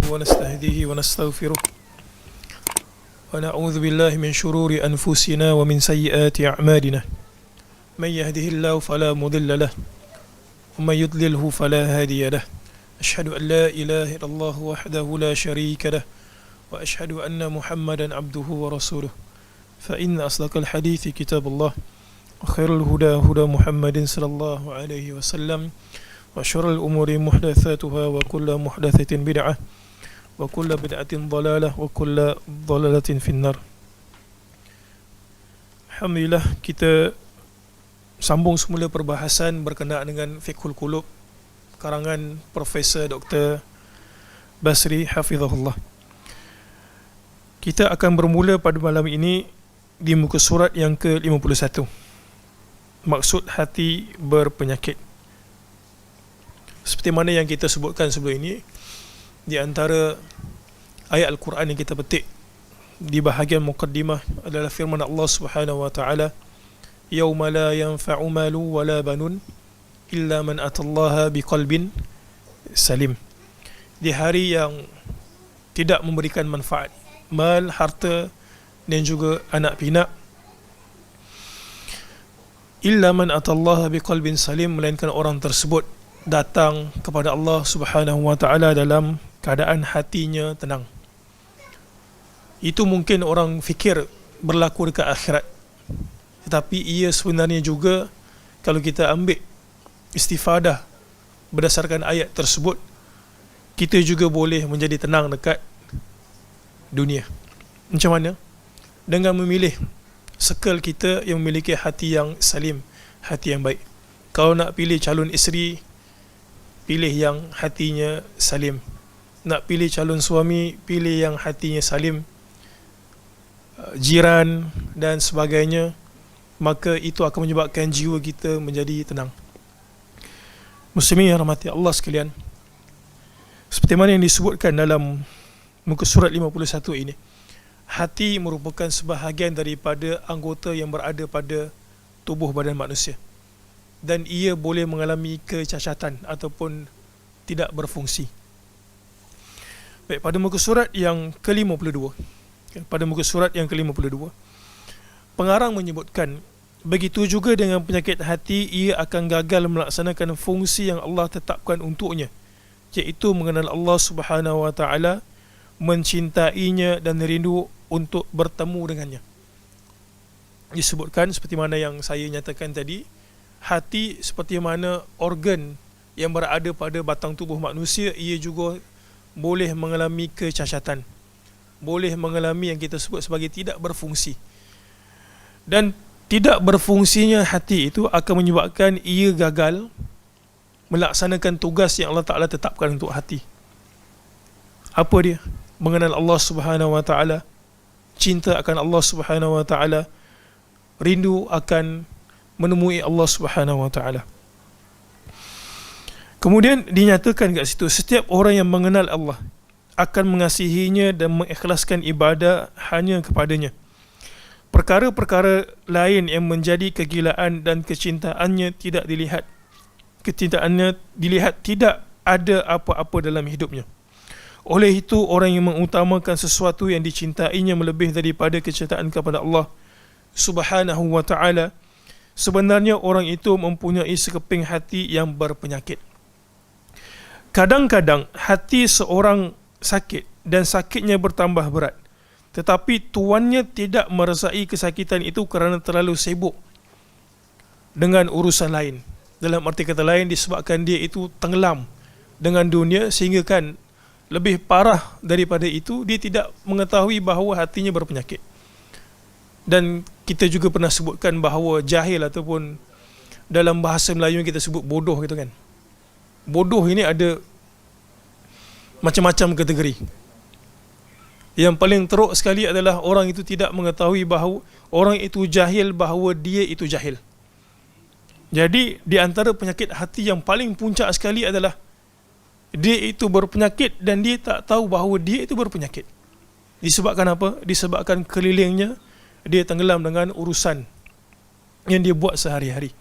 ونستهديه ونستغفره ونعوذ بالله من شرور أنفسنا ومن سيئات أعمالنا من يهده الله فلا مضل له ومن يضلله فلا هادي له أشهد أن لا إله إلا الله وحده لا شريك له وأشهد أن محمدا عبده ورسوله فإن أصدق الحديث كتاب الله وخير الهدى هدى محمد صلى الله عليه وسلم وشر الأمور محدثاتها وكل محدثة بدعة وكل بدعة ضلالة وكل ضلالة في النار. Alhamdulillah, kita sambung semula perbahasan berkenaan dengan Fiqhul Qulub karangan Profesor Dr. Basri Hafizahullah. Kita akan bermula pada malam ini di muka surat yang ke-51. Maksud hati berpenyakit. Seperti mana yang kita sebutkan sebelum ini, di antara ayat Al-Quran yang kita petik di bahagian muqaddimah adalah firman Allah Subhanahu wa taala, "Yauma la yanfa'u malu wala banun illa man atallaha biqalbin salim." Di hari yang tidak memberikan manfaat mal, harta dan juga anak pinak, illa man atallaha biqalbin salim, melainkan orang tersebut datang kepada Allah Subhanahu wa taala dalam keadaan hatinya tenang. Itu mungkin orang fikir berlaku dekat akhirat, tetapi ia sebenarnya juga, kalau kita ambil istifadah berdasarkan ayat tersebut, kita juga boleh menjadi tenang dekat dunia. Macam mana? Dengan memilih circle kita yang memiliki hati yang salim, hati yang baik. Kalau nak pilih calon isteri, pilih yang hatinya salim. Nak pilih calon suami, pilih yang hatinya salim. Jiran dan sebagainya, maka itu akan menyebabkan jiwa kita menjadi tenang. Muslimin yang rahmati Allah sekalian, seperti mana yang disebutkan dalam muka surat 51 ini, hati merupakan sebahagian daripada anggota yang berada pada tubuh badan manusia, dan ia boleh mengalami kecacatan ataupun tidak berfungsi. Baik, pada muka surat yang ke-52, pengarang menyebutkan, begitu juga dengan penyakit hati, ia akan gagal melaksanakan fungsi yang Allah tetapkan untuknya, iaitu mengenal Allah Subhanahu wa taala, mencintainya dan rindu untuk bertemu dengannya. Disebutkan seperti mana yang saya nyatakan tadi, hati seperti mana organ yang berada pada batang tubuh manusia, ia juga boleh mengalami kecacatan, boleh mengalami yang kita sebut sebagai tidak berfungsi. Dan tidak berfungsinya hati itu akan menyebabkan ia gagal melaksanakan tugas yang Allah Ta'ala tetapkan untuk hati. Apa dia? Mengenal Allah Subhanahu wa taala, cinta akan Allah Subhanahu wa taala, rindu akan menemui Allah Subhanahu wa taala. Kemudian dinyatakan kat situ, setiap orang yang mengenal Allah akan mengasihinya dan mengikhlaskan ibadah hanya kepadanya. Perkara-perkara lain yang menjadi kegilaan dan kecintaannya tidak dilihat. Kecintaannya dilihat tidak ada apa-apa dalam hidupnya. Oleh itu, orang yang mengutamakan sesuatu yang dicintainya melebihi daripada kecintaan kepada Allah Subhanahu wa taala, sebenarnya orang itu mempunyai sekeping hati yang berpenyakit. Kadang-kadang hati seorang sakit dan sakitnya bertambah berat, tetapi tuannya tidak merasai kesakitan itu kerana terlalu sibuk dengan urusan lain. Dalam arti kata lain, disebabkan dia itu tenggelam dengan dunia, sehingga kan lebih parah daripada itu, dia tidak mengetahui bahawa hatinya berpenyakit. Dan kita juga pernah sebutkan bahawa jahil, ataupun dalam bahasa Melayu kita sebut bodoh gitu kan. Bodoh ini ada macam-macam kategori. Yang paling teruk sekali adalah orang itu tidak mengetahui bahawa orang itu jahil, bahawa dia itu jahil. Jadi di antara penyakit hati yang paling puncak sekali adalah dia itu berpenyakit dan dia tak tahu bahawa dia itu berpenyakit. Disebabkan apa? Disebabkan kelilingnya dia tenggelam dengan urusan yang dia buat sehari-hari.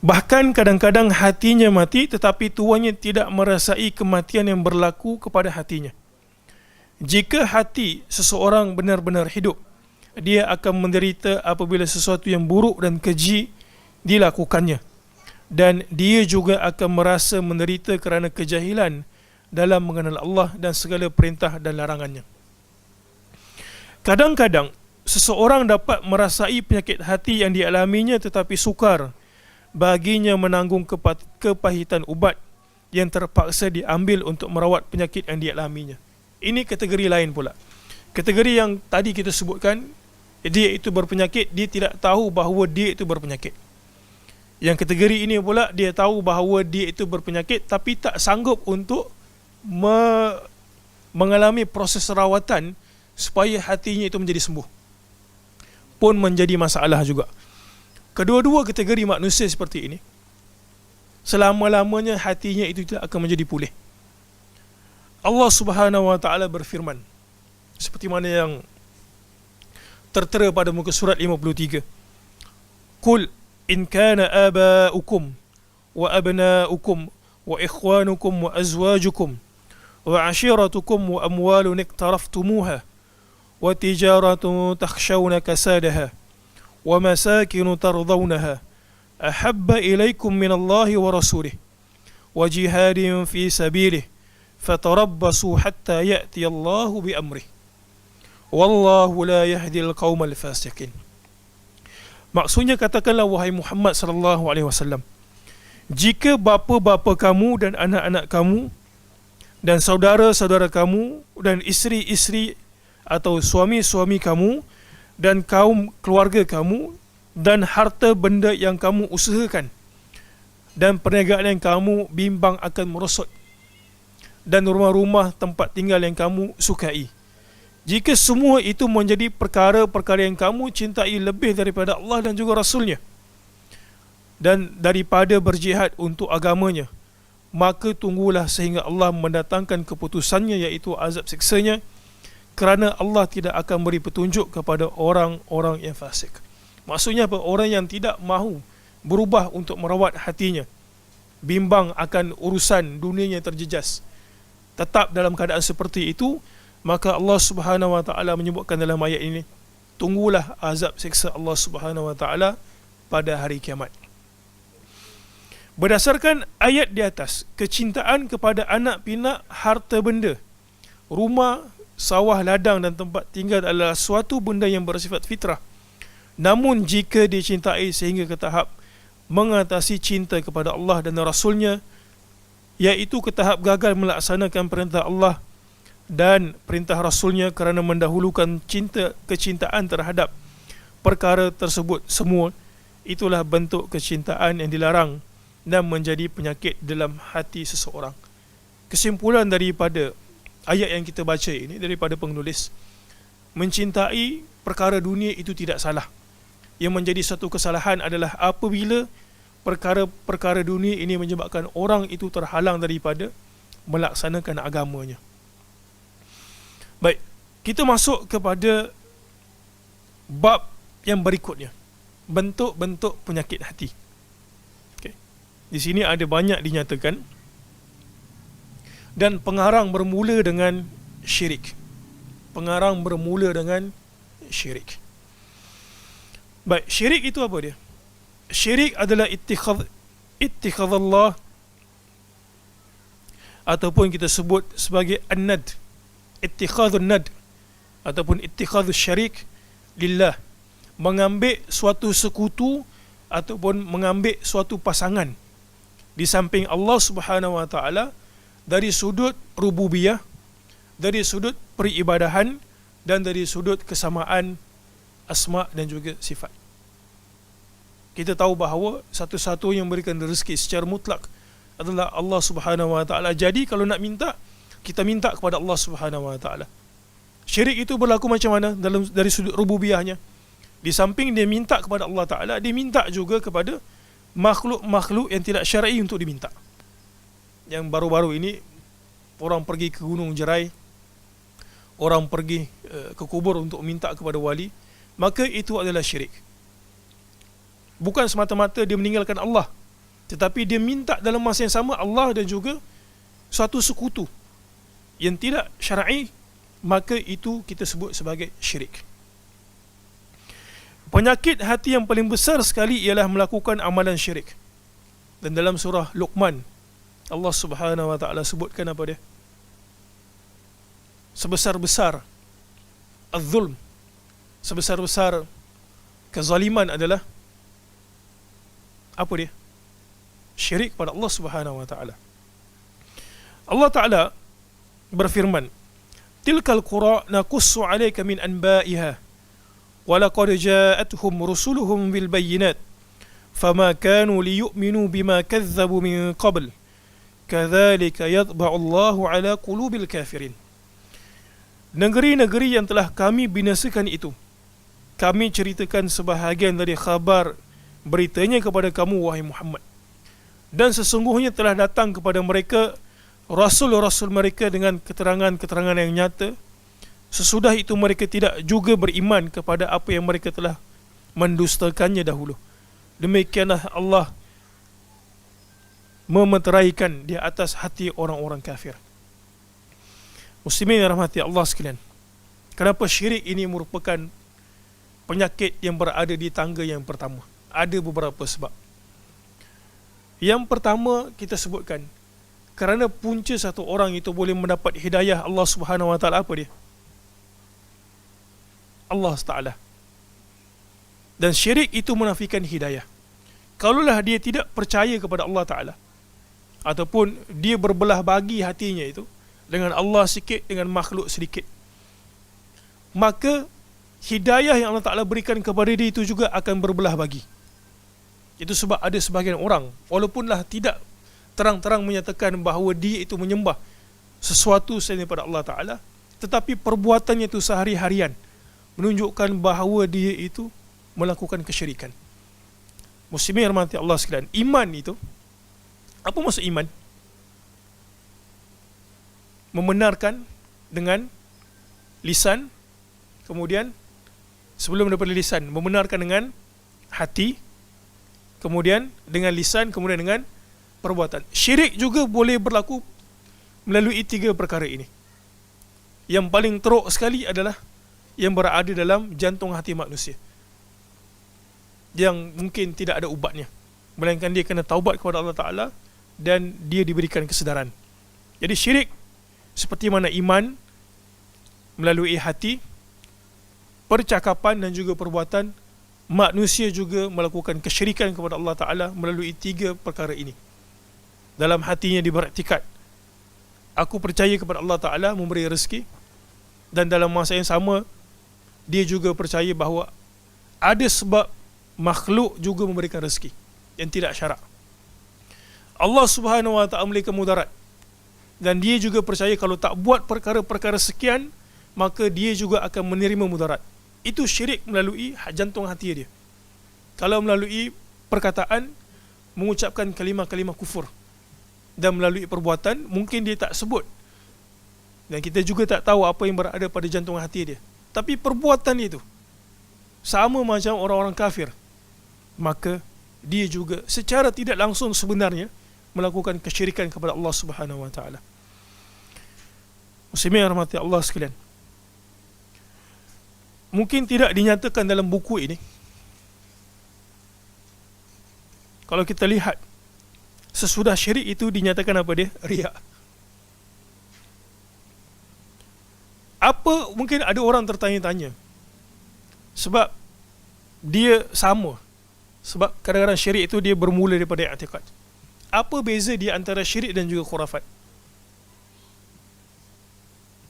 Bahkan kadang-kadang hatinya mati tetapi tuannya tidak merasai kematian yang berlaku kepada hatinya. Jika hati seseorang benar-benar hidup, dia akan menderita apabila sesuatu yang buruk dan keji dilakukannya, dan dia juga akan merasa menderita kerana kejahilan dalam mengenal Allah dan segala perintah dan larangannya. Kadang-kadang seseorang dapat merasai penyakit hati yang dialaminya tetapi sukar baginya menanggung kepahitan ubat yang terpaksa diambil untuk merawat penyakit yang dialaminya. Ini kategori lain pula. Kategori yang tadi kita sebutkan, dia itu berpenyakit, dia tidak tahu bahawa dia itu berpenyakit. Yang kategori ini pula, dia tahu bahawa dia itu berpenyakit tapi tak sanggup untuk mengalami proses rawatan supaya hatinya itu menjadi sembuh, pun menjadi masalah juga. Kedua-dua kategori manusia seperti ini, selama-lamanya hatinya itu tidak akan menjadi pulih. Allah Subhanahu wa taala berfirman seperti mana yang tertera pada muka surat 53. Qul in kana aba'ukum wa abna'ukum wa ikhwanukum wa azwajukum wa ashiratukum wa amwalun iqtaraftumuha wa tijaratun takhshawna kasadaha wa masakin tardawnaha ahabba ilaykum min Allahi wa rasulih wa jihadin fi sabilih fatarabbasu hatta ya'ti Allahu bi amrih wallahu la yahdil qaumal fasiqin. Maksudnya, katakanlah wahai Muhammad sallallahu alaihi wasallam, jika bapa-bapa kamu dan anak-anak kamu dan saudara-saudara kamu dan isteri-isteri atau suami-suami kamu dan kaum keluarga kamu dan harta benda yang kamu usahakan dan perniagaan yang kamu bimbang akan merosot dan rumah-rumah tempat tinggal yang kamu sukai, jika semua itu menjadi perkara-perkara yang kamu cintai lebih daripada Allah dan juga Rasulnya dan daripada berjihad untuk agamanya, maka tunggulah sehingga Allah mendatangkan keputusannya, iaitu azab siksanya, kerana Allah tidak akan beri petunjuk kepada orang-orang yang fasik. Maksudnya apa? Orang yang tidak mahu berubah untuk merawat hatinya, bimbang akan urusan dunianya terjejas, tetap dalam keadaan seperti itu, maka Allah Subhanahu wa taala menyebutkan dalam ayat ini, tunggulah azab siksa Allah Subhanahu wa taala pada hari kiamat. Berdasarkan ayat di atas, kecintaan kepada anak pinak, harta benda, rumah, sawah, ladang dan tempat tinggal adalah suatu benda yang bersifat fitrah. Namun jika dicintai sehingga ke tahap mengatasi cinta kepada Allah dan Rasulnya, iaitu ke tahap gagal melaksanakan perintah Allah dan perintah Rasulnya kerana mendahulukan kecintaan terhadap perkara tersebut semua, itulah bentuk kecintaan yang dilarang dan menjadi penyakit dalam hati seseorang. Kesimpulan daripada ayat yang kita baca ini daripada penulis, mencintai perkara dunia itu tidak salah. Yang menjadi satu kesalahan adalah apabila perkara-perkara dunia ini menyebabkan orang itu terhalang daripada melaksanakan agamanya. Baik, kita masuk kepada bab yang berikutnya, bentuk-bentuk penyakit hati. Okay. Di sini ada banyak dinyatakan, dan pengarang bermula dengan syirik. Pengarang bermula dengan syirik. Baik, syirik itu apa dia? Syirik adalah ittikhadallah, ataupun kita sebut sebagai an-nad, ittikhadun nad, ataupun ittikhadus syarik lillah, mengambil suatu sekutu ataupun mengambil suatu pasangan di samping Allah Subhanahu wa taala dari sudut rububiyah, dari sudut peribadahan dan dari sudut kesamaan asma dan juga sifat. Kita tahu bahawa satu-satu yang memberikan rezeki secara mutlak adalah Allah Subhanahu wa taala. Jadi kalau nak minta, kita minta kepada Allah Subhanahu wa taala. Syirik itu berlaku macam mana dari sudut rububiyahnya? Di samping dia minta kepada Allah taala, dia minta juga kepada makhluk-makhluk yang tidak syar'i untuk diminta. Yang baru-baru ini orang pergi ke Gunung Jerai, orang pergi ke kubur untuk minta kepada wali, maka itu adalah syirik. Bukan semata-mata dia meninggalkan Allah, tetapi dia minta dalam masa yang sama Allah dan juga suatu sekutu yang tidak syar'i, maka itu kita sebut sebagai syirik. Penyakit hati yang paling besar sekali ialah melakukan amalan syirik. Dan dalam surah Luqman, Allah Subhanahu wa taala sebutkan apa dia? Sebesar-besar az-zulm, sebesar-besar kezaliman adalah apa dia? Syirik pada Allah Subhanahu wa taala. Allah Taala berfirman, "Tilkal qura naqussu 'alaika min anba'iha wa laqad ja'atuhum rusuluhum bil bayyinat fama kanu liyu'minu bima kadzdzabu min qabl kadzalika yatba'u Allahu 'ala qulubil kafirin." Negeri-negeri yang telah kami binasakan itu, kami ceritakan sebahagian dari khabar beritanya kepada kamu, wahai Muhammad. Dan sesungguhnya telah datang kepada mereka rasul-rasul mereka dengan keterangan-keterangan yang nyata. Sesudah itu mereka tidak juga beriman kepada apa yang mereka telah mendustakannya dahulu. Demikianlah Allah memeteraikan di atas hati orang-orang kafir. Muslimin yang rahmati Allah sekalian, kenapa syirik ini merupakan penyakit yang berada di tangga yang pertama? Ada beberapa sebab. Yang pertama kita sebutkan, kerana punca satu orang itu boleh mendapat hidayah Allah Subhanahu wa taala, apa dia? Allah Taala. Dan syirik itu menafikan hidayah. Kalaulah dia tidak percaya kepada Allah Taala, ataupun dia berbelah bagi hatinya itu dengan Allah sikit, dengan makhluk sedikit, maka hidayah yang Allah Ta'ala berikan kepada dia itu juga akan berbelah bagi. Itu sebab ada sebahagian orang, walaupunlah tidak terang-terang menyatakan bahawa dia itu menyembah sesuatu selain daripada Allah Ta'ala, tetapi perbuatannya itu sehari-harian menunjukkan bahawa dia itu melakukan kesyirikan. Muslimin rahmati Allah sekalian, iman itu, apa maksud iman? Membenarkan dengan lisan, kemudian sebelum daripada lisan, membenarkan dengan hati, kemudian dengan lisan, kemudian dengan perbuatan. Syirik juga boleh berlaku melalui tiga perkara ini. Yang paling teruk sekali adalah yang berada dalam jantung hati manusia, yang mungkin tidak ada ubatnya, melainkan dia kena taubat kepada Allah Ta'ala dan dia diberikan kesedaran. Jadi syirik seperti mana iman melalui hati, percakapan dan juga perbuatan, manusia juga melakukan kesyirikan kepada Allah Ta'ala melalui tiga perkara ini. Dalam hatinya dia beriktikad, aku percaya kepada Allah Ta'ala memberi rezeki, dan dalam masa yang sama dia juga percaya bahawa ada sebab makhluk juga memberikan rezeki yang tidak syarak. Allah Subhanahu wa Ta'ala memberikan mudarat, dan dia juga percaya kalau tak buat perkara-perkara sekian, maka dia juga akan menerima mudarat. Itu syirik melalui jantung hati dia. Kalau melalui perkataan, mengucapkan kalimah-kalimah kufur, dan melalui perbuatan, mungkin dia tak sebut, dan kita juga tak tahu apa yang berada pada jantung hati dia, tapi perbuatan itu sama macam orang-orang kafir, maka dia juga secara tidak langsung sebenarnya melakukan kesyirikan kepada Allah Subhanahu wa Ta'ala. Muslimin yang rahmati Allah sekalian, mungkin tidak dinyatakan dalam buku ini. Kalau kita lihat, sesudah syirik itu dinyatakan apa dia? Riya. Apa, mungkin ada orang tertanya-tanya, sebab dia sama, sebab kadang-kadang syirik itu dia bermula daripada i'tikad. Apa beza dia antara syirik dan juga khurafat?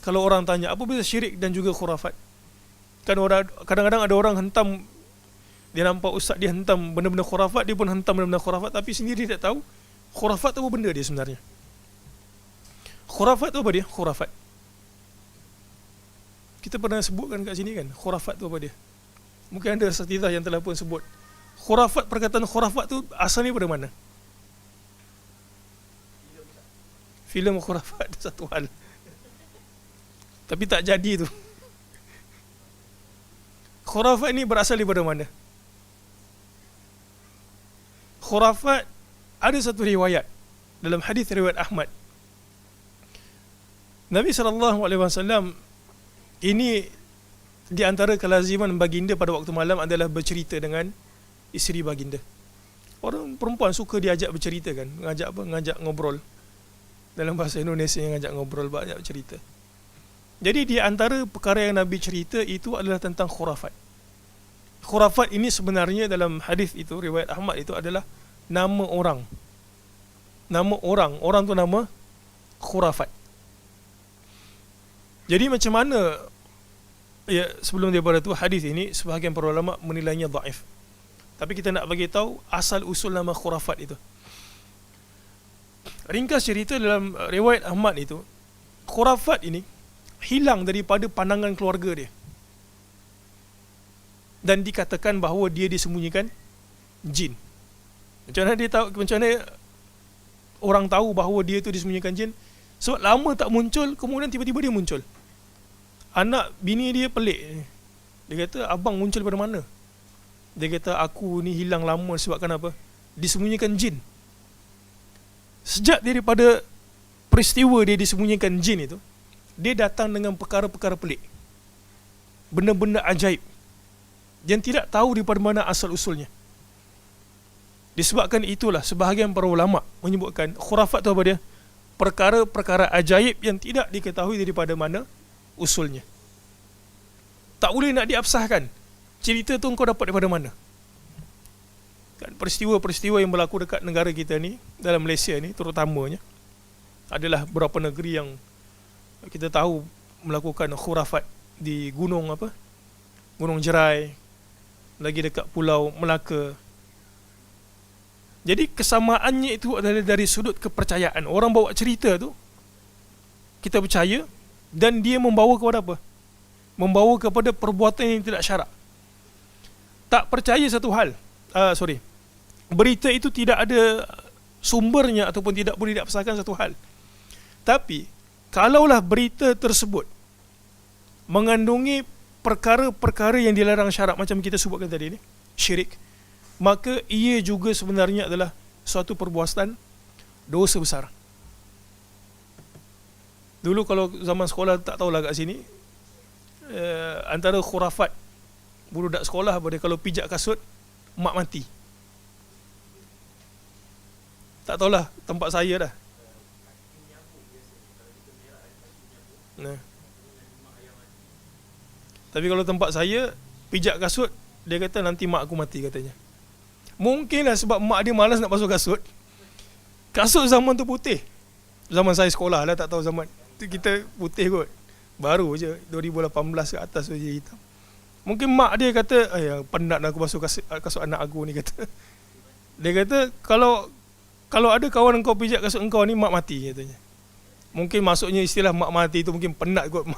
Kalau orang tanya, apa beza syirik dan juga khurafat? Kan orang, kadang-kadang ada orang hentam, dia nampak ustaz dia hentam benda-benda khurafat, dia pun hentam benda-benda khurafat, tapi sendiri dia tak tahu khurafat tu apa benda dia sebenarnya. Khurafat tu apa dia? Khurafat, kita pernah sebutkan kat sini kan, khurafat tu apa dia? Mungkin ada asatidzah yang telah pun sebut. Khurafat, perkataan khurafat tu asalnya pada mana? Filem khurafat satu hal, tapi tak jadi tu. Khurafat ni berasal daripada mana? Khurafat ada satu riwayat dalam hadis riwayat Ahmad, Nabi SAW ini di antara kelaziman baginda pada waktu malam adalah bercerita dengan isteri baginda. Orang perempuan suka diajak bercerita kan, ngajak ngobrol. Dalam bahasa Indonesia yang ngajak ngobrol, banyak cerita. Jadi di antara perkara yang Nabi cerita itu adalah tentang khurafat. Khurafat ini sebenarnya dalam hadis itu, riwayat Ahmad itu adalah nama orang. Nama orang tu nama khurafat. Jadi macam mana, ya, sebelum daripada tu hadis ini sebahagian para ulama menilainya dhaif. Tapi kita nak bagi tahu asal usul nama khurafat itu. Ringkas cerita dalam riwayat Ahmad itu, khurafat ini hilang daripada pandangan keluarga dia. Dan dikatakan bahawa dia disembunyikan jin. Macam mana dia tahu, macam mana orang tahu bahawa dia tu disembunyikan jin? Sebab lama tak muncul, kemudian tiba-tiba dia muncul. Anak bini dia pelik. Dia kata, abang muncul pada mana? Dia kata, aku ni hilang lama sebabkan apa? Disembunyikan jin. Sejak daripada peristiwa dia disembunyikan jin itu, dia datang dengan perkara-perkara pelik, benda-benda ajaib yang tidak tahu daripada mana asal usulnya. Disebabkan itulah sebahagian para ulama menyebutkan khurafat tu apa dia? Perkara-perkara ajaib yang tidak diketahui daripada mana usulnya. Tak boleh nak diabsahkan. Cerita tu kau dapat daripada mana? Kan peristiwa-peristiwa yang berlaku dekat negara kita ni, dalam Malaysia ni terutamanya, adalah beberapa negeri yang kita tahu melakukan khurafat di gunung apa? Gunung Jerai, lagi dekat Pulau Melaka. Jadi kesamaannya itu adalah dari sudut kepercayaan. Orang bawa cerita tu, kita percaya, dan dia membawa kepada apa? Membawa kepada perbuatan yang tidak syarak. Tak percaya satu hal, berita itu tidak ada sumbernya ataupun tidak boleh diabsahkan satu hal. Tapi kalaulah berita tersebut mengandungi perkara-perkara yang dilarang syarak macam kita sebutkan tadi ni, syirik, maka ia juga sebenarnya adalah suatu perbuatan dosa besar. Dulu kalau zaman sekolah, tak tahulah kat sini, antara khurafat budak sekolah boleh, kalau pijak kasut mak mati. Tak tahulah tempat saya dah. Nah. Tapi kalau tempat saya, pijak kasut, dia kata nanti mak aku mati katanya. Mungkinlah sebab mak dia malas nak basuh kasut. Kasut zaman tu putih. Zaman saya sekolah lah, tak tahu zaman tu kita putih kot. Baru je 2018 ke atas tu je hitam. Mungkin mak dia kata, penat aku basuh kasut anak aku ni, kata. Dia kata, kalau ada kawan engkau pijak kasut engkau ni, mak mati katanya. Mungkin maksudnya istilah mak mati tu mungkin penat kot,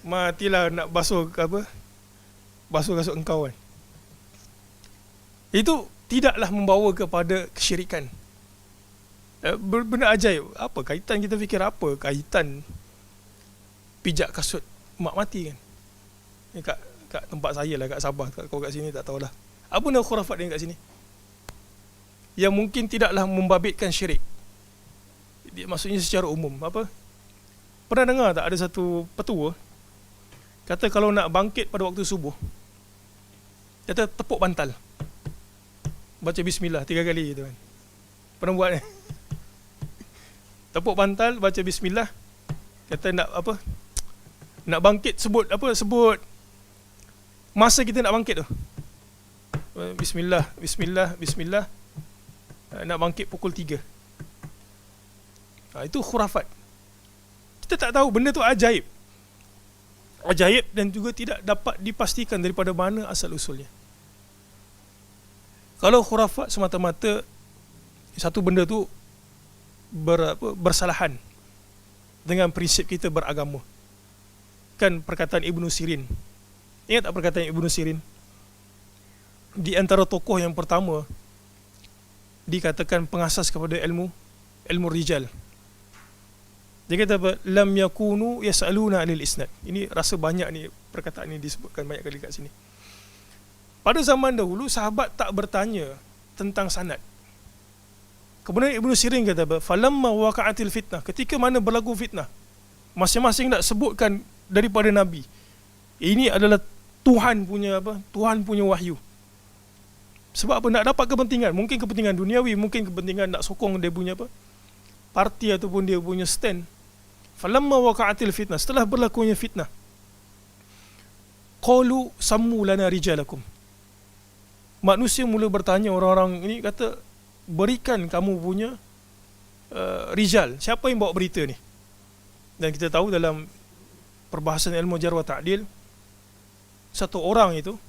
matilah nak basuh kasut engkau kan. Itu tidaklah membawa kepada kesyirikan. Benda ajaib. Apa kaitan, kita fikir apa kaitan pijak kasut mak mati kan? Kat tempat saya lah, kat Sabah. Kau kat sini tak tahulah. Apa nama khurafat dia kat sini? Yang mungkin tidaklah membabitkan syirik. Maksudnya secara umum. Apa? Pernah dengar tak ada satu petua kata kalau nak bangkit pada waktu subuh, kata tepuk bantal, baca bismillah 3 kali gitu kan. Pernah buat ni? Tepuk bantal, baca bismillah, kata nak apa? Nak bangkit, sebut masa kita nak bangkit tu. Bismillah, bismillah, bismillah. Nak bangkit pukul 3. Itu khurafat. Kita tak tahu, benda tu ajaib. Ajaib dan juga tidak dapat dipastikan daripada mana asal usulnya. Kalau khurafat semata-mata satu benda tu bersalahan dengan prinsip kita beragama. Kan perkataan Ibnu Sirin. Ingat tak perkataan Ibnu Sirin? Di antara tokoh yang pertama dikatakan pengasas kepada ilmu rijal. Dia kata apa? Lam yakunu yas'aluna 'anil isnad. Ini rasa banyak ni perkataan ini disebutkan banyak kali kat sini. Pada zaman dahulu sahabat tak bertanya tentang sanad. Kemudian Ibnu Sirin kata apa? Falamma waqa'atil fitnah, ketika mana berlaku fitnah, masing-masing nak sebutkan daripada Nabi. Ini adalah Tuhan punya apa? Tuhan punya wahyu. Sebab apa? Nak dapat kepentingan, mungkin kepentingan duniawi, mungkin kepentingan nak sokong dia punya apa? Parti ataupun dia punya stand. Falamma waqa'atil fitnah, setelah berlakunya fitnah, qalu sammu lana rijalakum. Manusia mula bertanya, orang-orang ini kata, berikan kamu punya rijal, siapa yang bawa berita ni? Dan kita tahu dalam perbahasan ilmu jarh wa ta'dil, satu orang itu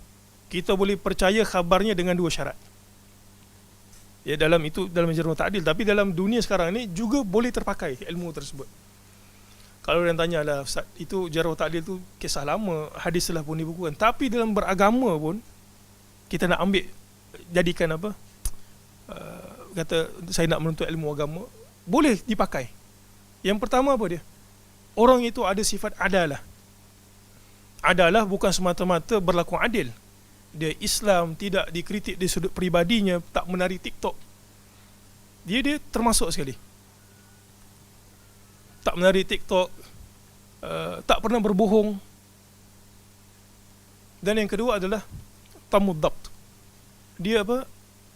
kita boleh percaya khabarnya dengan dua syarat. Ya, dalam jarh wa ta'dil, tapi dalam dunia sekarang ni juga boleh terpakai ilmu tersebut. Kalau orang tanya lah, Ustaz, itu jarh wa ta'dil tu kisah lama, hadis telah pun dibukukan, tapi dalam beragama pun kita nak ambil, jadikan apa, kata saya nak menuntut ilmu agama, boleh dipakai. Yang pertama apa dia? Orang itu ada sifat adalah. Adalah bukan semata-mata berlaku adil. Dia Islam, tidak dikritik di sudut peribadinya, tak menari TikTok. Dia termasuk sekali. Tak menari TikTok, tak pernah berbohong. Dan yang kedua adalah tamud dabt. Dia apa?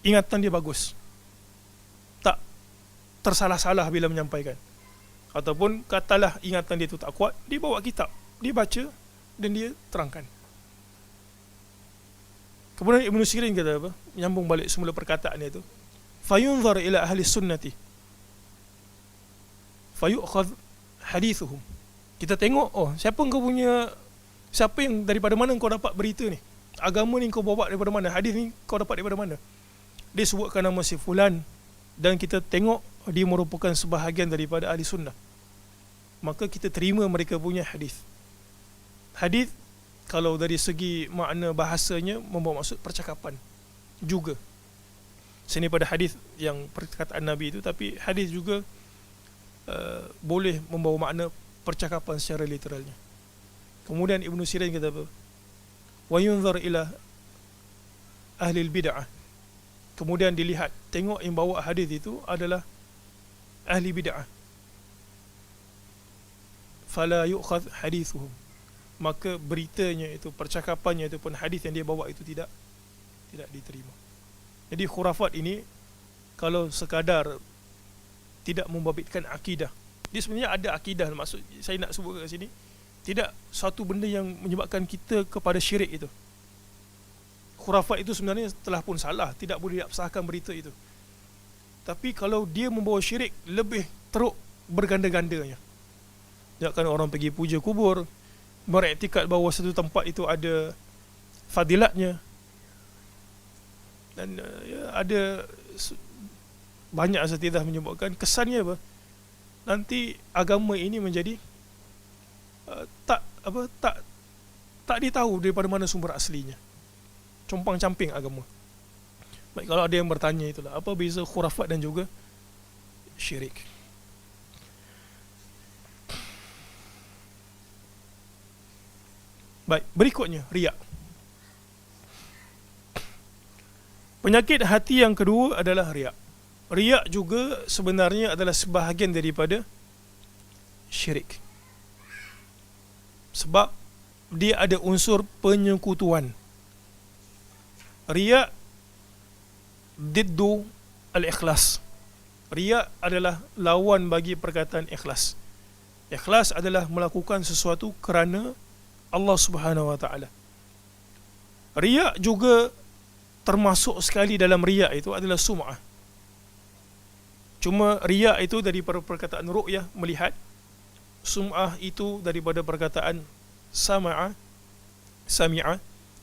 Ingatan dia bagus. Tak tersalah-salah bila menyampaikan. Ataupun katalah ingatan dia tu tak kuat, dia bawa kitab, dia baca dan dia terangkan. Kemudian Ibnu Sirin kata apa? Menyambung balik semula perkataan dia tu. Fayunzar ila ahli sunnati fayu'khadh hadithuhum. Kita tengok, siapa yang daripada mana kau dapat berita ni? Agama ni kau bawa daripada mana? Hadis ni kau dapat daripada mana? Dia sebutkan nama si fulan, dan kita tengok dia merupakan sebahagian daripada ahli sunnah, maka kita terima mereka punya hadis. Hadis kalau dari segi makna bahasanya membawa maksud percakapan juga. Sini pada hadis yang perkataan Nabi itu, tapi hadis juga boleh membawa makna percakapan secara literalnya. Kemudian Ibnu Sirin kata apa? Wa yunzar ila ahli bid'ah. Kemudian dilihat, tengok yang bawa hadis itu adalah ahli bid'ah. Fala yu'khadh hadithuhum. Maka beritanya itu, percakapannya itu pun, hadis yang dia bawa itu tidak diterima. Jadi khurafat ini kalau sekadar tidak membabitkan akidah, dia sebenarnya ada akidah. Maksud saya nak sebut kat sini, tidak satu benda yang menyebabkan kita kepada syirik itu. Khurafat itu sebenarnya telah pun salah, tidak boleh diabsahkan berita itu. Tapi kalau dia membawa syirik, lebih teruk berganda-gandanya. Jangan orang pergi puja kubur, beriktikad bahawa satu tempat itu ada fadilatnya, dan ada banyak asatidah menyebutkan kesannya apa? Nanti agama ini menjadi tak ditahu daripada mana sumber aslinya. Compang-camping agama. Baik, kalau ada yang bertanya itulah, apa beza khurafat dan juga syirik? Baik, berikutnya riak. Penyakit hati yang kedua adalah riak. Riak juga sebenarnya adalah sebahagian daripada syirik. Sebab dia ada unsur penyekutuan. Riak diddu al-ikhlas. Riak adalah lawan bagi perkataan ikhlas. Ikhlas adalah melakukan sesuatu kerana Allah Subhanahu wa taala. Riak juga termasuk sekali dalam riak itu adalah sum'ah. Cuma riak itu daripada perkataan ru'yah, melihat. Sum'ah itu daripada perkataan sami'a,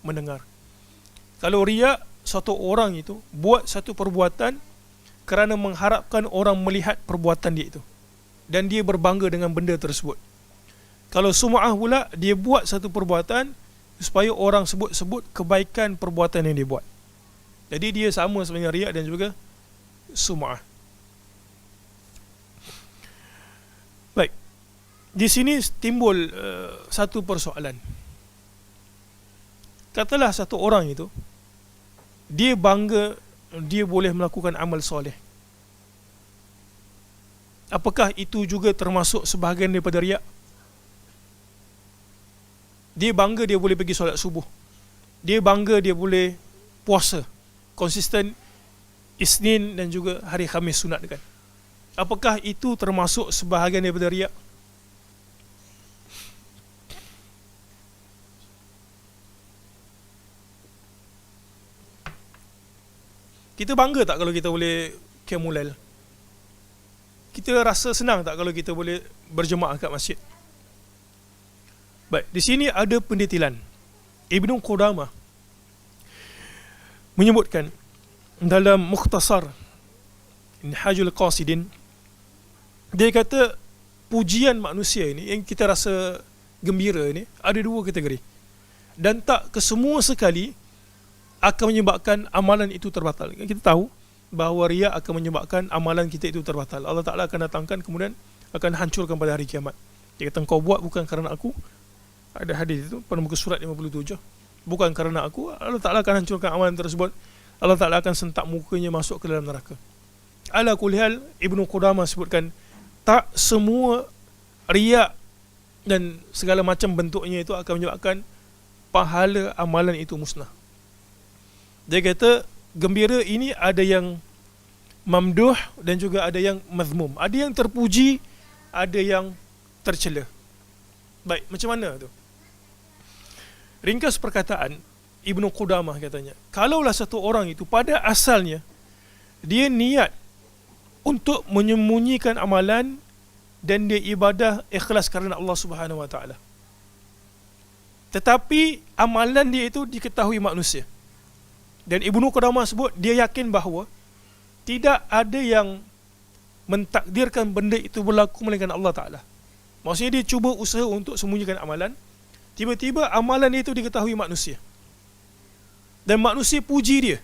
mendengar. Kalau riak, satu orang itu buat satu perbuatan kerana mengharapkan orang melihat perbuatan dia itu, dan dia berbangga dengan benda tersebut. Kalau sum'ah pula, dia buat satu perbuatan supaya orang sebut kebaikan perbuatan yang dia buat. Jadi dia sama sebenarnya riak dan juga sum'ah. Baik, di sini timbul satu persoalan. Katalah satu orang itu, dia bangga dia boleh melakukan amal soleh. Apakah itu juga termasuk sebahagian daripada riak? Dia bangga dia boleh pergi solat subuh, dia bangga dia boleh puasa konsisten Isnin dan juga hari Khamis sunat kan. Apakah itu termasuk sebahagian daripada riak? Kita bangga tak kalau kita boleh qiyamul? Kita rasa senang tak kalau kita boleh berjemaah kat masjid? Baik, di sini ada pendetilan. Ibnu Qudamah menyebutkan dalam Mukhtasar Minhajul Qasidin, dia kata pujian manusia ini yang kita rasa gembira ini ada dua kategori, dan tak kesemua sekali akan menyebabkan amalan itu terbatal. Kita tahu bahawa riak akan menyebabkan amalan kita itu terbatal. Allah Ta'ala akan datangkan kemudian akan hancurkan pada hari kiamat. Dia kata, kau buat bukan kerana aku. Ada hadis itu pada muka surat 57. Bukan kerana aku, Allah Ta'ala akan hancurkan amalan tersebut. Allah Ta'ala akan sentak mukanya masuk ke dalam neraka. Ala kulli hal, Ibnu Qudamah sebutkan, tak semua riak dan segala macam bentuknya itu akan menyebabkan pahala amalan itu musnah. Dia kata gembira ini ada yang mamduh dan juga ada yang mazmum. Ada yang terpuji, ada yang tercela. Baik, macam mana tu? Ringkas perkataan Ibnu Qudamah katanya, kalaulah satu orang itu pada asalnya dia niat untuk menyembunyikan amalan dan dia ibadah ikhlas kerana Allah Subhanahu Wa Taala, tetapi amalan dia itu diketahui manusia, dan Ibnu Qudamah sebut dia yakin bahawa tidak ada yang mentakdirkan benda itu berlaku melainkan Allah Ta'ala. Maksudnya dia cuba usaha untuk sembunyikan amalan, tiba-tiba amalan itu diketahui manusia dan manusia puji dia,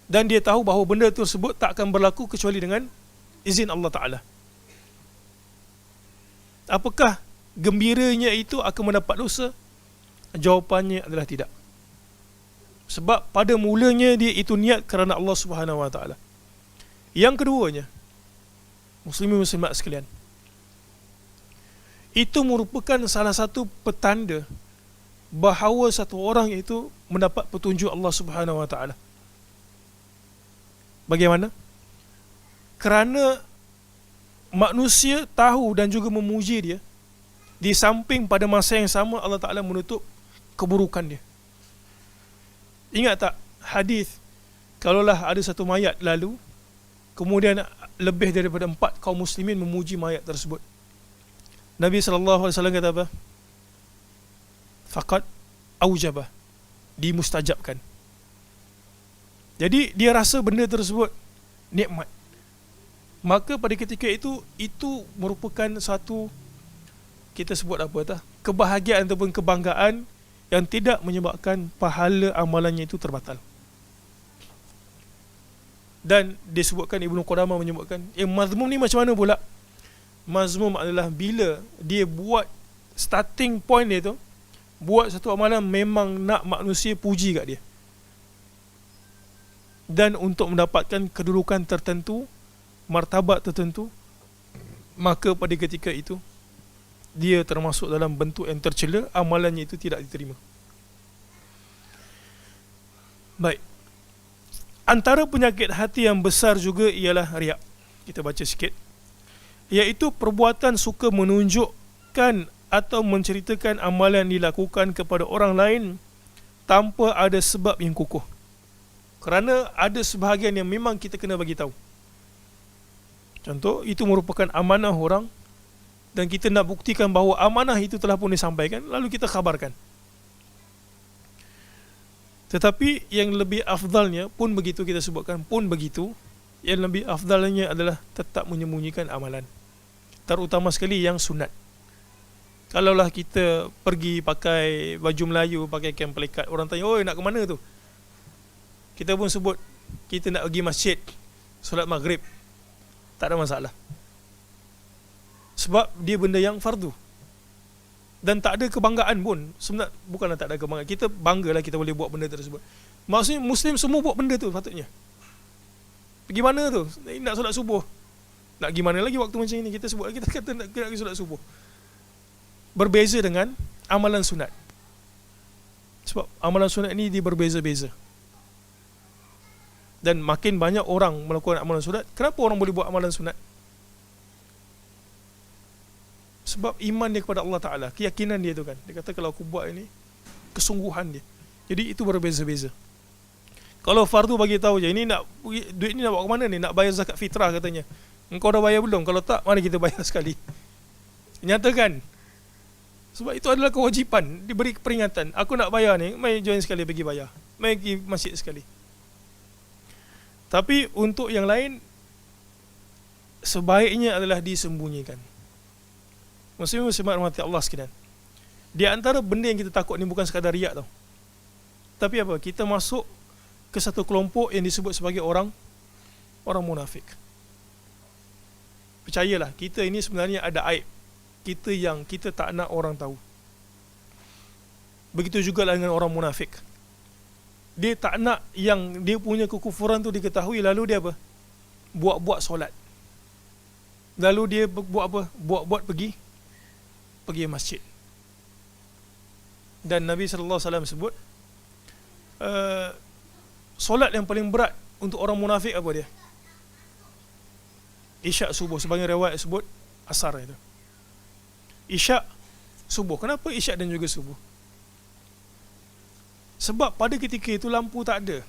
dan dia tahu bahawa benda tersebut tak akan berlaku kecuali dengan izin Allah Ta'ala. Apakah gembiranya itu akan mendapat dosa? Jawapannya adalah tidak. Sebab pada mulanya dia itu niat kerana Allah Subhanahu Wa Taala. Yang keduanya, muslimin muslimat sekalian, itu merupakan salah satu petanda bahawa satu orang itu mendapat petunjuk Allah Subhanahu Wa Taala. Bagaimana? Kerana manusia tahu dan juga memuji dia, di samping pada masa yang sama Allah Ta'ala menutup keburukan dia. Ingat tak hadis, kalaulah ada satu mayat lalu, kemudian lebih daripada 4 kaum muslimin memuji mayat tersebut, Nabi SAW kata apa? Faqad aujabah, dimustajabkan. Jadi dia rasa benda tersebut nikmat. Maka pada ketika itu merupakan satu, kita sebut apa tak, kebahagiaan ataupun kebanggaan yang tidak menyebabkan pahala amalannya itu terbatal. Dan disebutkan, Ibnu Qudamah menyebutkan, mazmum ni macam mana pula? Mazmum adalah bila dia buat starting point dia tu, buat satu amalan memang nak manusia puji kat dia, dan untuk mendapatkan kedudukan tertentu, martabat tertentu, maka pada ketika itu dia termasuk dalam bentuk yang tercela, amalannya itu tidak diterima. Baik, antara penyakit hati yang besar juga ialah riak. Kita baca sikit, iaitu perbuatan suka menunjukkan atau menceritakan amalan dilakukan kepada orang lain tanpa ada sebab yang kukuh. Kerana ada sebahagian yang memang kita kena bagi tahu. Contoh, itu merupakan amanah orang dan kita nak buktikan bahawa amanah itu telah pun disampaikan, lalu kita khabarkan. Tetapi yang lebih afdalnya pun begitu, kita sebutkan pun begitu, yang lebih afdalnya adalah tetap menyembunyikan amalan, terutama sekali yang sunat. Kalaulah kita pergi pakai baju Melayu, pakai kain pelikat, orang tanya, oi nak ke mana tu? Kita pun sebut kita nak pergi masjid solat maghrib, tak ada masalah. Sebab dia benda yang fardu, dan tak ada kebanggaan pun. Sebenarnya bukanlah tak ada kebanggaan, kita banggalah kita boleh buat benda tersebut. Maksudnya Muslim semua buat benda tu patutnya. Pergi mana tu? Nak solat subuh. Nak pergi mana lagi waktu macam ini? Kita sebut, kita kata nak pergi solat subuh. Berbeza dengan amalan sunat. Sebab amalan sunat ni dia berbeza-beza. Dan makin banyak orang melakukan amalan sunat. Kenapa orang boleh buat amalan sunat? Sebab iman dia kepada Allah Ta'ala, keyakinan dia tu kan. Dia kata kalau aku buat ini, kesungguhan dia. Jadi itu berbeza-beza. Kalau fardu bagi tahu je, ini nak duit ni nak bawa ke mana ni? Nak bayar zakat fitrah katanya. Engkau dah bayar belum? Kalau tak, mari kita bayar sekali. Nyatakan. Sebab itu adalah kewajipan. Diberi peringatan. Aku nak bayar ni, mari join sekali pergi bayar. Mari pergi masjid sekali. Tapi untuk yang lain, sebaiknya adalah disembunyikan. Muslim-muslimat rahmati Allah sekalian. Di antara benda yang kita takut ni bukan sekadar riak tau. Tapi apa? Kita masuk ke satu kelompok yang disebut sebagai orang munafik. Percayalah, kita ini sebenarnya ada aib. Kita tak nak orang tahu. Begitu juga dengan orang munafik. Dia tak nak yang dia punya kekufuran tu diketahui, lalu dia apa? Buat-buat solat. Lalu dia buat apa? Buat-buat pergi masjid. Dan Nabi sallallahu alaihi wasallam sebut solat yang paling berat untuk orang munafik apa dia? Isyak subuh. Sebagai riwayat sebut asar itu. Isyak subuh. Kenapa isyak dan juga subuh? Sebab pada ketika itu lampu tak ada.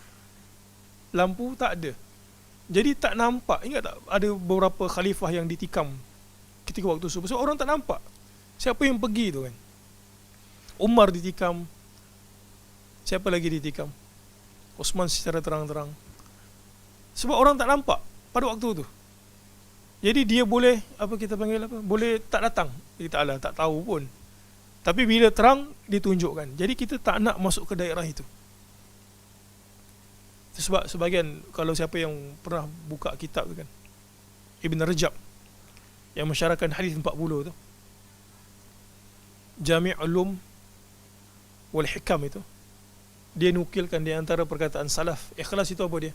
Jadi tak nampak. Ingat tak ada beberapa khalifah yang ditikam ketika waktu subuh. So orang tak nampak siapa yang pergi tu kan. Umar ditikam. Siapa lagi ditikam? Osman secara terang-terang. Sebab orang tak nampak pada waktu tu. Jadi dia boleh, apa kita panggil apa? Boleh tak datang. Dia Ta'ala tak tahu pun. Tapi bila terang, ditunjukkan. Jadi kita tak nak masuk ke daerah itu. Sebab sebagian, kalau siapa yang pernah buka kitab tu kan, Ibn Rajab, yang mensyarahkan hadis 40 tu, Jami' Ulum wal Hikam itu, dia nukilkan di antara perkataan salaf, ikhlas itu apa dia?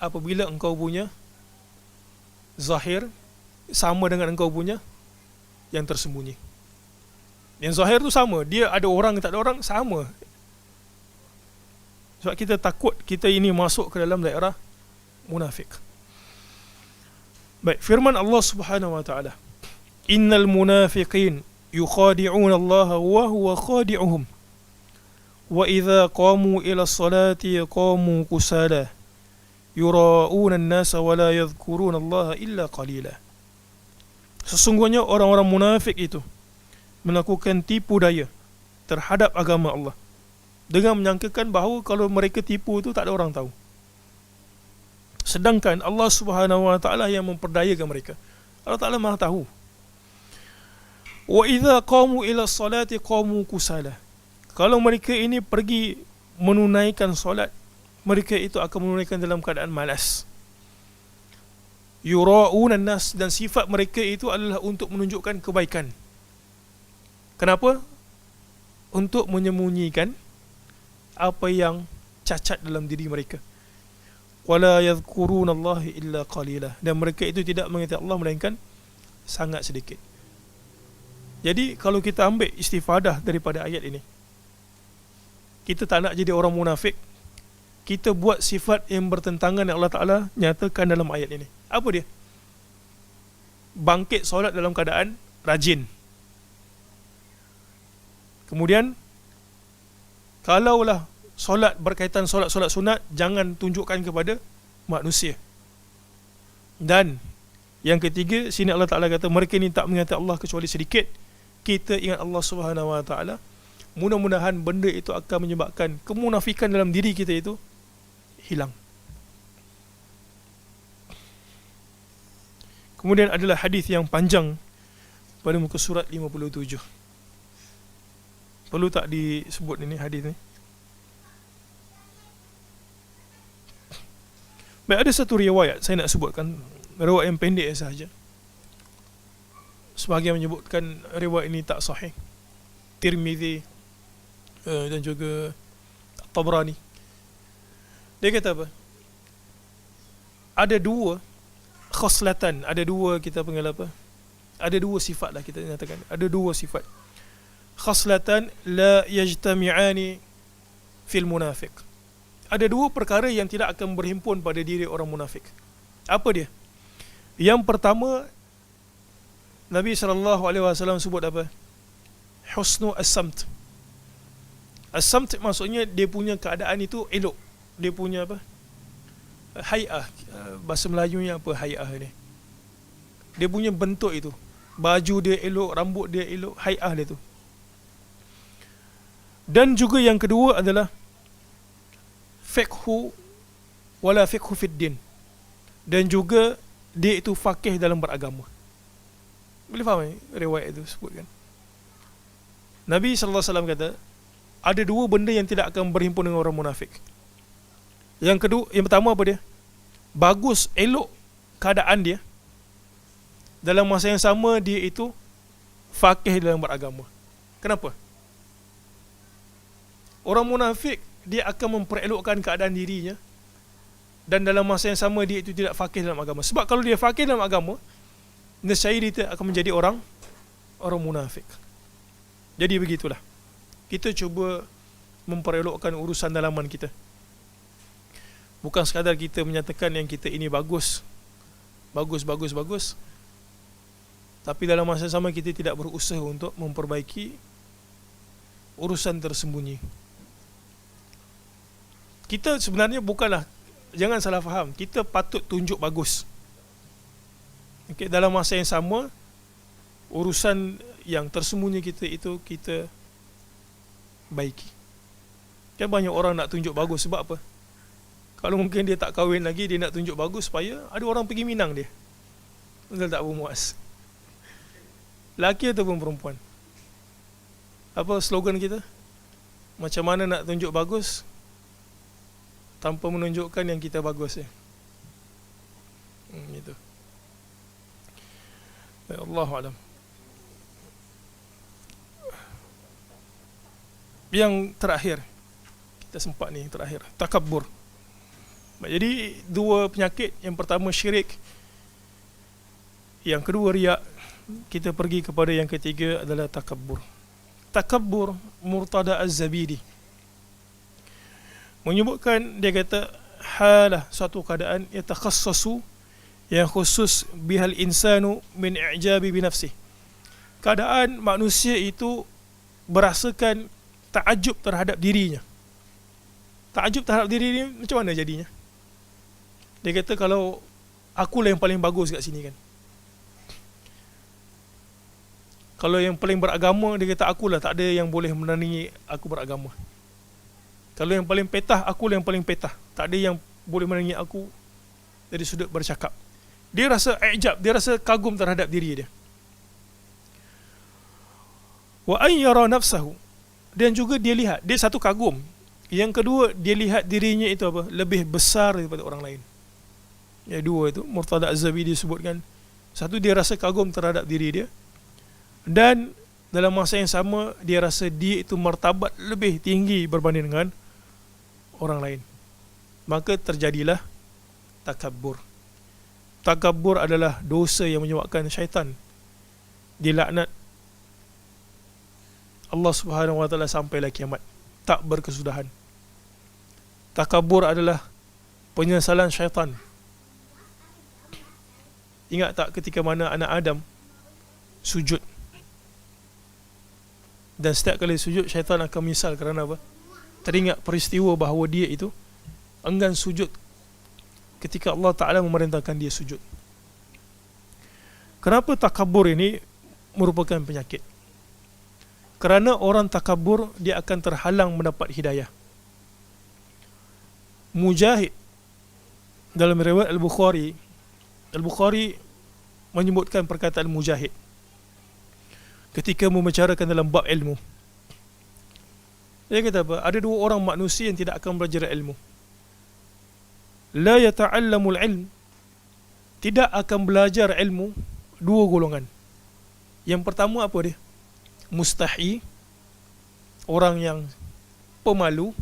Apabila engkau punya zahir sama dengan engkau punya yang tersembunyi. Yang zahir tu sama, dia ada orang tak ada orang sama. Sebab kita takut kita ini masuk ke dalam daerah munafik. Baik, firman Allah Subhanahu wa taala, innal munafiqin yukhadi'una Allah wa huwa khadi'uhum wa idza qamu ila as-salati qamu kusala yura'una an-nasa wa la yadhkuruna Allah illa qalila. Sesungguhnya orang-orang munafik itu melakukan tipu daya terhadap agama Allah dengan menyangkakan bahawa kalau mereka tipu itu tak ada orang tahu. Sedangkan Allah Subhanahu wa taala yang memperdayakan mereka. Allah Taala Maha tahu. Wa idza qamu ila salati qamu kusala. Kalau mereka ini pergi menunaikan solat, mereka itu akan menunaikan dalam keadaan malas. Yura'una nas, dan sifat mereka itu adalah untuk menunjukkan kebaikan. Kenapa? Untuk menyembunyikan apa yang cacat dalam diri mereka. Wala yadhkuruna Allah illa qalila, dan mereka itu tidak mengingat Allah melainkan sangat sedikit. Jadi kalau kita ambil istifadah daripada ayat ini, kita tak nak jadi orang munafik. Kita buat sifat yang bertentangan yang Allah Ta'ala nyatakan dalam ayat ini. Apa dia? Bangkit solat dalam keadaan rajin. Kemudian, kalaulah solat berkaitan solat-solat sunat, jangan tunjukkan kepada manusia. Dan yang ketiga, sini Allah Ta'ala kata mereka ni tak mengingat Allah kecuali sedikit. Kita ingat Allah Subhanahu wa Ta'ala. Mudah-mudahan benda itu akan menyebabkan kemunafikan dalam diri kita itu hilang. Kemudian adalah hadis yang panjang pada muka surat 57. Perlu tak disebut ini hadis ni? Baik, ada satu riwayat saya nak sebutkan, riwayat yang pendek sahaja. Sebahagian menyebutkan riwayat ini tak sahih. Tirmizi dan juga Tabrani. Dia kata apa? Ada dua khoslatan, ada dua, kita panggil apa? Ada dua sifat lah kita nyatakan. Ada dua sifat. Khoslatan la yajtami'ani fil munafiq. Ada dua perkara yang tidak akan berhimpun pada diri orang munafik. Apa dia? Yang pertama, Nabi SAW sebut apa? Husnu as-samt. As-samt maksudnya dia punya keadaan itu elok. Dia punya apa? Hay'ah. Bahasa Melayunya apa hay'ah ni? Dia punya bentuk itu. Baju dia elok, rambut dia elok, hay'ah dia tu. Dan juga yang kedua adalah fiqhu wala fiqhu fid din. Dan juga dia itu faqih dalam beragama. Boleh faham riwayat itu sebutkan. Nabi SAW kata, ada dua benda yang tidak akan berhimpun dengan orang munafik. Yang kedua, yang pertama apa dia? Bagus, elok keadaan dia. Dalam masa yang sama dia itu faqih dalam beragama. Kenapa? Orang munafik dia akan memperelokkan keadaan dirinya, dan dalam masa yang sama dia itu tidak faqih dalam agama. Sebab kalau dia faqih dalam agama, nescaya dia akan menjadi orang munafik. Jadi begitulah. Kita cuba memperelokkan urusan dalaman kita. Bukan sekadar kita menyatakan yang kita ini bagus, tapi dalam masa yang sama kita tidak berusaha untuk memperbaiki urusan tersembunyi. Kita sebenarnya bukanlah, jangan salah faham, kita patut tunjuk bagus. Okay, dalam masa yang sama, urusan yang tersembunyi kita itu kita baiki. Kan banyak orang nak tunjuk bagus, sebab apa? Kalau mungkin dia tak kahwin lagi, dia nak tunjuk bagus supaya ada orang pergi minang dia. Betul tak, bermuas? Laki ataupun perempuan? Apa slogan kita? Macam mana nak tunjuk bagus tanpa menunjukkan yang kita bagus gitu. Allahu a'lam. Yang terakhir, kita sempat ni terakhir, takabbur. Jadi dua penyakit, yang pertama syirik, yang kedua riak. Kita pergi kepada yang ketiga adalah takabbur. Takabbur, Murtada Az-Zabidi menyebutkan, dia kata halah, suatu keadaan yatakhassasu, yang khusus bihal insanu min i'jabi bi nafsihi. Keadaan manusia itu berasakan takajub terhadap dirinya. Takajub terhadap diri ni macam mana jadinya? Dia kata kalau akulah yang paling bagus kat sini kan. Kalau yang paling beragama, dia kata akulah, tak ada yang boleh menandingi aku beragama. Kalau yang paling petah, akulah yang paling petah, tak ada yang boleh menandingi aku dari sudut bercakap. Dia rasa i'jab, dia rasa kagum terhadap diri dia. Wa an yara nafsahu, dan juga dia lihat, dia satu kagum. Yang kedua, dia lihat dirinya itu apa? Lebih besar daripada orang lain. Ya, dua itu Murtada Az-Zabidi disebutkan. Satu, dia rasa kagum terhadap diri dia, dan dalam masa yang sama dia rasa dia itu martabat lebih tinggi berbanding dengan orang lain. Maka terjadilah takabbur. Takabbur adalah dosa yang menyebabkan syaitan dilaknat Allah Subhanahu wa taala sampailah kiamat, tak berkesudahan. Takabbur adalah penyesalan syaitan. Ingat tak ketika mana anak Adam sujud, dan setiap kali sujud syaitan akan menyesal kerana apa? Teringat peristiwa bahawa dia itu enggan sujud ketika Allah Ta'ala memerintahkan dia sujud. Kenapa takabur ini merupakan penyakit? Kerana orang takabur, dia akan terhalang mendapat hidayah. Mujahid dalam riwayat Al-Bukhari menyebutkan perkataan Mujahid ketika membicarakan dalam bab ilmu. Dia kata apa? Ada dua orang manusia yang tidak akan belajar ilmu. La yata'allamul ilm, tidak akan belajar ilmu, dua golongan. Yang pertama apa dia? Mustahi, orang yang pemalu.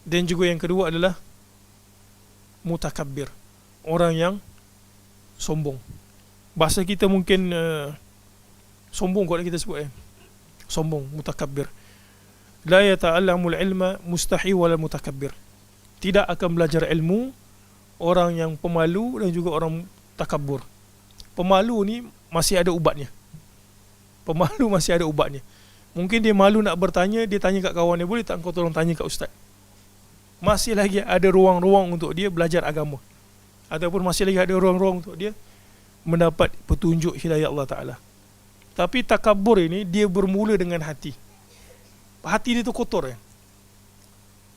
Dan juga yang kedua adalah mutakabbir, orang yang sombong. Bahasa kita mungkin sombong kot kita sebut sombong, mutakabbir. La yata'allamul ilma mustahi wala mutakabbir. Tidak akan belajar ilmu orang yang pemalu dan juga orang takabur. Pemalu ni masih ada ubatnya. Pemalu masih ada ubatnya. Mungkin dia malu nak bertanya, dia tanya kat kawan dia, boleh tak kau tolong tanya kat ustaz? Masih lagi ada ruang-ruang untuk dia belajar agama. Ataupun masih lagi ada ruang-ruang untuk dia mendapat petunjuk hidayah Allah Ta'ala. Tapi takabur ini dia bermula dengan hati. Hati dia tu kotor kan.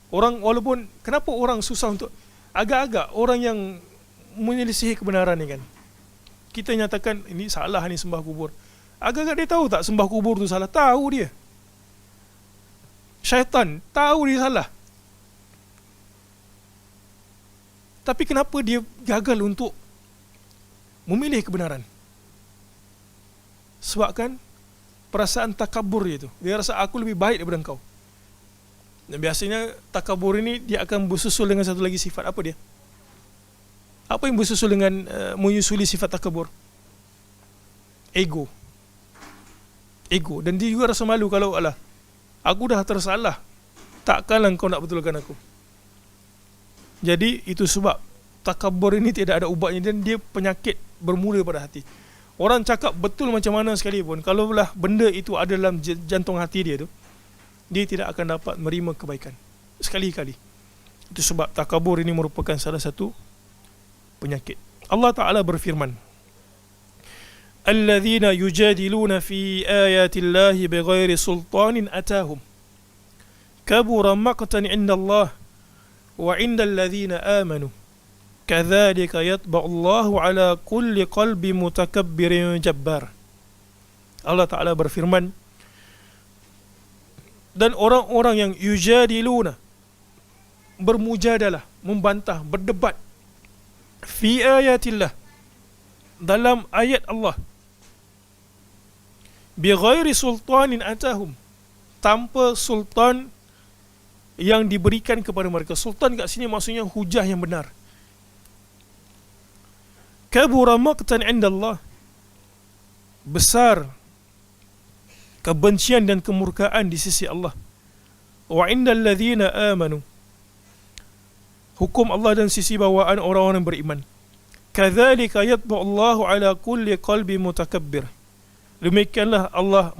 Orang, walaupun kenapa orang susah untuk, agak-agak orang yang menyelisihi kebenaran ni kan, kita nyatakan ini salah ni sembah kubur, agak-agak dia tahu tak sembah kubur tu salah? Tahu dia. Syaitan tahu dia salah. Tapi kenapa dia gagal untuk memilih kebenaran? Sebabkan perasaan takabur dia tu. Dia rasa aku lebih baik daripada engkau. Dan biasanya takabur ini dia akan bersusul dengan satu lagi sifat. Apa dia? Apa yang bersusul dengan menyusuli sifat takabur? Ego. Ego. Dan dia juga rasa malu kalau alah, aku dah tersalah, takkanlah kau nak betulkan aku. Jadi itu sebab takabur ini tidak ada ubatnya dan dia penyakit bermula pada hati. Orang cakap betul macam mana sekalipun, kalau lah benda itu ada dalam jantung hati dia tu, dia tidak akan dapat menerima kebaikan sekali-kali. Itu sebab takabur ini merupakan salah satu penyakit. Allah Ta'ala berfirman, Alladzina yujadiluna fi ayatillahi bighairi sultanin atahum kabura maqtan indallah wa indal ladzina amanu kadzalika yatba'ullahu ala kulli qalbi mutakabbirin jabbar. Allah Ta'ala berfirman, dan orang-orang yang yujadiluna, bermujadalah, membantah, berdebat, fi ayatillah, dalam ayat Allah, bi ghairi sultanin atahum, tanpa sultan yang diberikan kepada mereka. Sultan kat sini maksudnya hujah yang benar. Kabura maqtan indallah, besar kebencian dan kemurkaan di sisi Allah. Wa indal ladzina amanu, hukum Allah dan sisi bawaan orang-orang yang beriman. Kadzalika yatba'ullahu ala kulli qalbi mutakabbir, demikianlah Allah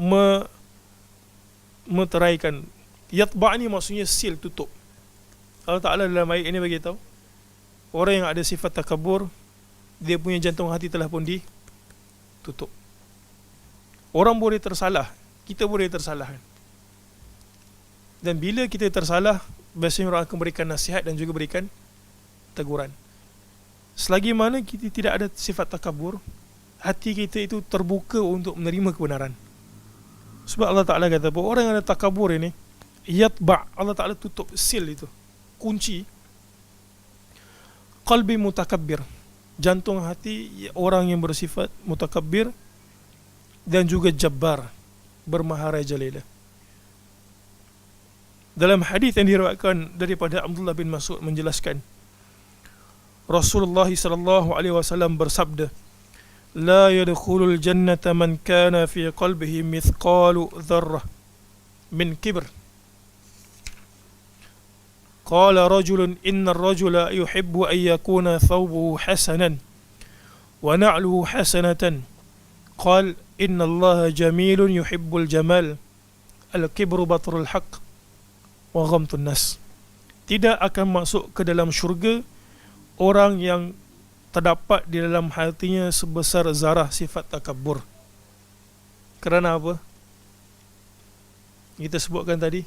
meteraikan. Yatba' ni maksudnya seal, tutup. Allah Ta'ala dalam ayat ini bagi tahu, orang yang ada sifat takabur, dia punya jantung hati telah pun ditutup. Orang boleh tersalah, kita boleh tersalah. Dan bila kita tersalah, biasanya orang akan berikan nasihat dan juga berikan teguran. Selagi mana kita tidak ada sifat takabur, hati kita itu terbuka untuk menerima kebenaran. Sebab Allah Ta'ala kata apa? Orang yang ada takabur ini, yatba', Allah Ta'ala tutup, seal itu, kunci qalbi mutakabbir, jantung hati orang yang bersifat mutakabbir dan juga jabbar, bermahara jalila. Dalam hadis yang diriwayatkan daripada Abdullah bin Mas'ud menjelaskan, Rasulullah sallallahu alaihi wasallam bersabda, la yadkhulul jannata man kana fi qalbihi mithqalu dzarrah min kibr. Qala rajulun inna ar-rajula yuhibbu an yakuna thawbuhu hasanan wa na'luhu hasanatan. Qala inna Allah jamilun yuhibbul jamal. Al-kibru batrul haqq wa ghamtun nas. Tidak akan masuk ke dalam syurga orang yang terdapat di dalam hatinya sebesar zarah sifat takabur. Kerana apa? Kita sebutkan tadi,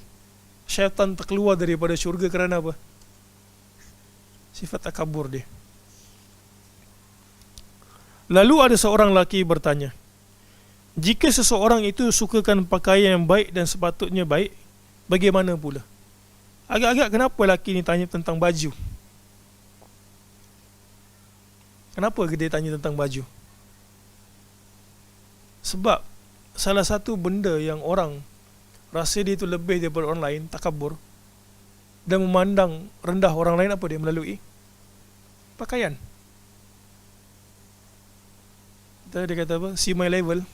syaitan terkeluar daripada syurga kerana apa? Sifat takabur dia. Lalu ada seorang lelaki bertanya, jika seseorang itu sukakan pakaian yang baik dan sepatutnya baik, bagaimana pula? Agak-agak kenapa lelaki ni tanya tentang baju? Kenapa dia tanya tentang baju? Sebab salah satu benda yang orang rasa dia itu lebih daripada orang lain, takabur, dan memandang rendah orang lain, apa dia? Melalui pakaian. Dia kata apa? See my level.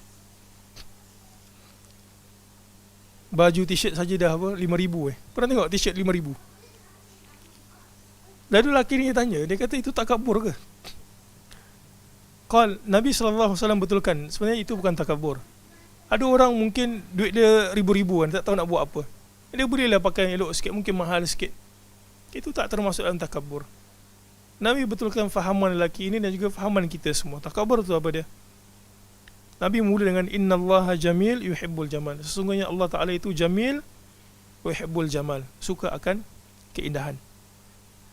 Baju t-shirt saja dah apa? 5,000 Pernah tengok t-shirt 5,000? Lalu lelaki ni tanya, dia kata itu takabur ke? Qal, Nabi SAW betulkan, sebenarnya itu bukan takabur. Ada orang mungkin duit dia ribu-ribu kan, tak tahu nak buat apa. Dia bolehlah pakai yang elok sikit, mungkin mahal sikit. Itu tak termasuk dalam takabur. Nabi betulkan fahaman lelaki ini dan juga fahaman kita semua. Takabur tu apa dia? Nabi mula dengan innallaha jamil yuhibbul jamal. Sesungguhnya Allah Ta'ala itu jamil yuhibbul jamal, suka akan keindahan.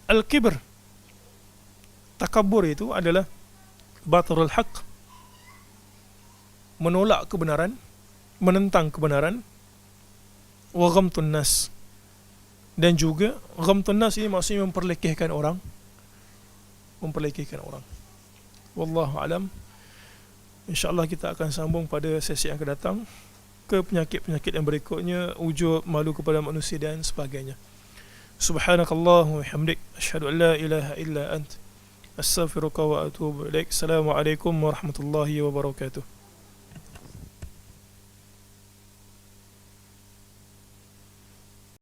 Al-kibr, takabur itu adalah batarul haq, menolak kebenaran, menentang kebenaran, wa ghamtun nas, dan juga ghamtun nas ini maksudnya memperlekehkan orang. Wallahu alam. InsyaAllah kita akan sambung pada sesi yang akan datang ke penyakit-penyakit yang berikutnya, ujub, malu kepada manusia dan sebagainya. Subhanakallahumma wa bihamdik, asyhadu an la ilaha illa ant, astaghfiruka wa atubu ilaik. Assalamualaikum warahmatullahi wabarakatuh.